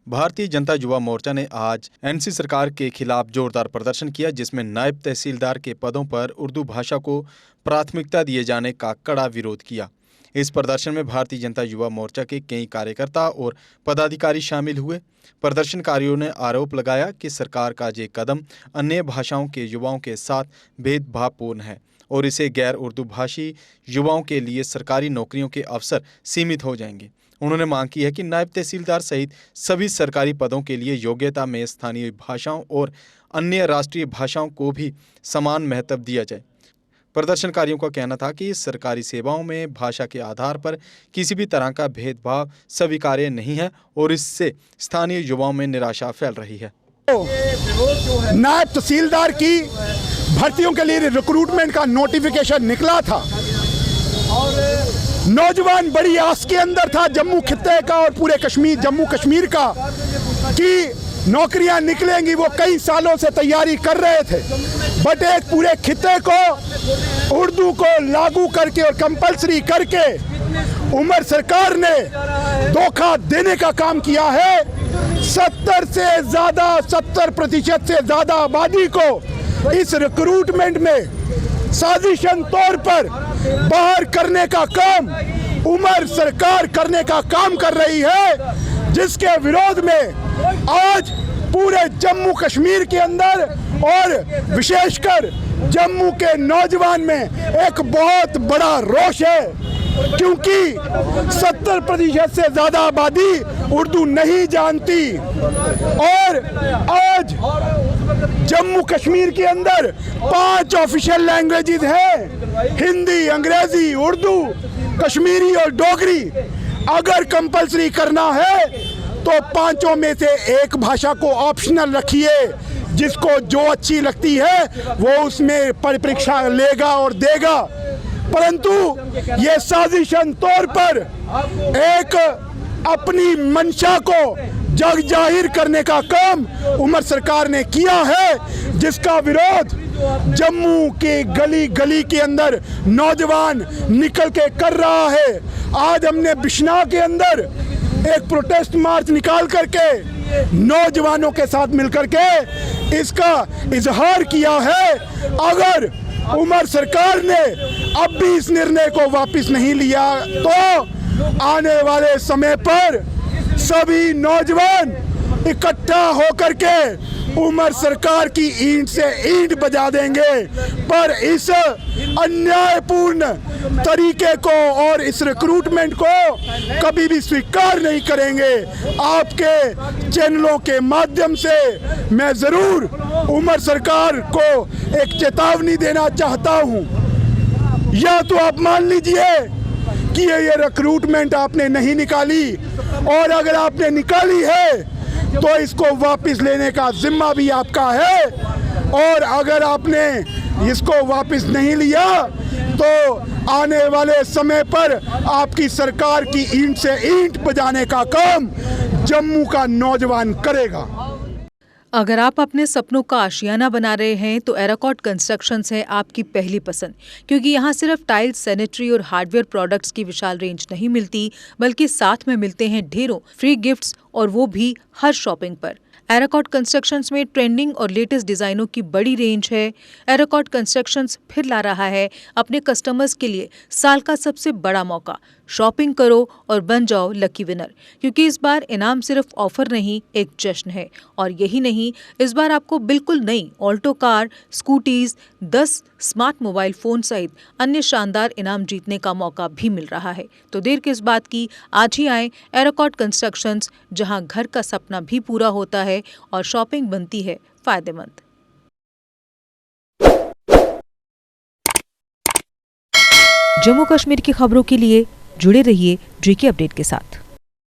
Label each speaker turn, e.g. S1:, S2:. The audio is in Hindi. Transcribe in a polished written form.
S1: भारतीय जनता युवा मोर्चा ने आज एनसी सरकार के खिलाफ जोरदार प्रदर्शन किया, जिसमें नायब तहसीलदार के पदों पर उर्दू भाषा को प्राथमिकता दिए जाने का कड़ा विरोध किया। इस प्रदर्शन में भारतीय जनता युवा मोर्चा के कई कार्यकर्ता और पदाधिकारी शामिल हुए। प्रदर्शनकारियों ने आरोप लगाया कि सरकार का ये कदम अन्य भाषाओं के युवाओं के साथ भेदभावपूर्ण है और इससे गैर उर्दू भाषी युवाओं के लिए सरकारी नौकरियों के अवसर सीमित हो जाएंगे। उन्होंने मांग की है कि नायब तहसीलदार सहित सभी सरकारी पदों के लिए योग्यता में स्थानीय भाषाओं और अन्य राष्ट्रीय भाषाओं को भी समान महत्व दिया जाए। प्रदर्शनकारियों का कहना था कि सरकारी सेवाओं में भाषा के आधार पर किसी भी तरह का भेदभाव स्वीकार्य नहीं है और इससे स्थानीय युवाओं में निराशा फैल रही है।
S2: नायब तहसीलदार की भर्तियों के लिए रिक्रूटमेंट का नोटिफिकेशन निकला था। नौजवान बड़ी आस के अंदर था जम्मू खित्ते का और पूरे जम्मू कश्मीर का कि नौकरियां निकलेंगी। वो कई सालों से तैयारी कर रहे थे, बट एक पूरे खित्ते को उर्दू को लागू करके और कंपलसरी करके उमर सरकार ने धोखा देने का काम किया है। 70% से ज्यादा आबादी को इस रिक्रूटमेंट में साजिशन तौर पर बाहर करने का काम उमर सरकार करने का काम कर रही है, जिसके विरोध में आज पूरे जम्मू कश्मीर के अंदर और विशेषकर जम्मू के नौजवान में एक बहुत बड़ा रोष है, क्योंकि 70% से ज्यादा आबादी उर्दू नहीं जानती और आज जम्मू कश्मीर के अंदर 5 ऑफिशियल लैंग्वेजेस हैं, हिंदी, अंग्रेजी, उर्दू, कश्मीरी और डोगरी। अगर कंपलसरी करना है तो 5 में से एक भाषा को ऑप्शनल रखिए, जिसको जो अच्छी लगती है वो उसमें परीक्षा लेगा और देगा। परंतु ये साजिशन तौर पर एक अपनी मंशा को जग जाहिर करने का काम उमर सरकार ने किया है, जिसका विरोध जम्मू के गली गली के अंदर नौजवान निकल के कर रहा है। आज हमने बिश्नाह के अंदर एक प्रोटेस्ट मार्च निकाल करके नौजवानों के साथ मिलकर के इसका इजहार किया है। अगर उमर सरकार ने अब भी इस निर्णय को वापस नहीं लिया तो आने वाले समय पर सभी नौजवान इकट्ठा होकर के उमर सरकार की ईंट से ईंट बजा देंगे। पर इस अन्यायपूर्ण तरीके को और इस रिक्रूटमेंट को कभी भी स्वीकार नहीं करेंगे। आपके चैनलों के माध्यम से मैं जरूर उमर सरकार को एक चेतावनी देना चाहता हूं। या तो आप मान लीजिए कि ये रिक्रूटमेंट आपने नहीं निकाली, और अगर आपने निकाली है तो इसको वापस लेने का जिम्मा भी आपका है, और अगर आपने इसको वापस नहीं लिया तो आने वाले समय पर आपकी सरकार की ईंट से ईंट बजाने का काम जम्मू का नौजवान करेगा।
S3: अगर आप अपने सपनों का आशियाना बना रहे हैं तो एराकॉट कंस्ट्रक्शंस है आपकी पहली पसंद, क्योंकि यहाँ सिर्फ टाइल्स, सैनिटरी और हार्डवेयर प्रोडक्ट्स की विशाल रेंज नहीं मिलती, बल्कि साथ में मिलते हैं ढेरों फ्री गिफ्ट्स, और वो भी हर शॉपिंग पर। एराकॉट कंस्ट्रक्शंस में ट्रेंडिंग और लेटेस्ट डिजाइनों की बड़ी रेंज है। एराकॉट कंस्ट्रक्शंस फिर ला रहा है अपने कस्टमर्स के लिए साल का सबसे बड़ा मौका। शॉपिंग करो और बन जाओ लकी विनर, क्योंकि इस बार इनाम सिर्फ ऑफर नहीं, एक जश्न है। और यही नहीं, इस बार आपको बिल्कुल नई Alto car, scooties, 10 smart mobile phone सहित अन्य शानदार इनाम जीतने का मौका भी मिल रहा है। तो देर किस बात की, आज ही आए एराकॉट कंस्ट्रक्शंस, जहां घर का सपना भी पूरा होता है और शॉपिंग बनती है फायदेमंद। जम्मू कश्मीर की खबरों के लिए जुड़े रहिए JK अपडेट के साथ।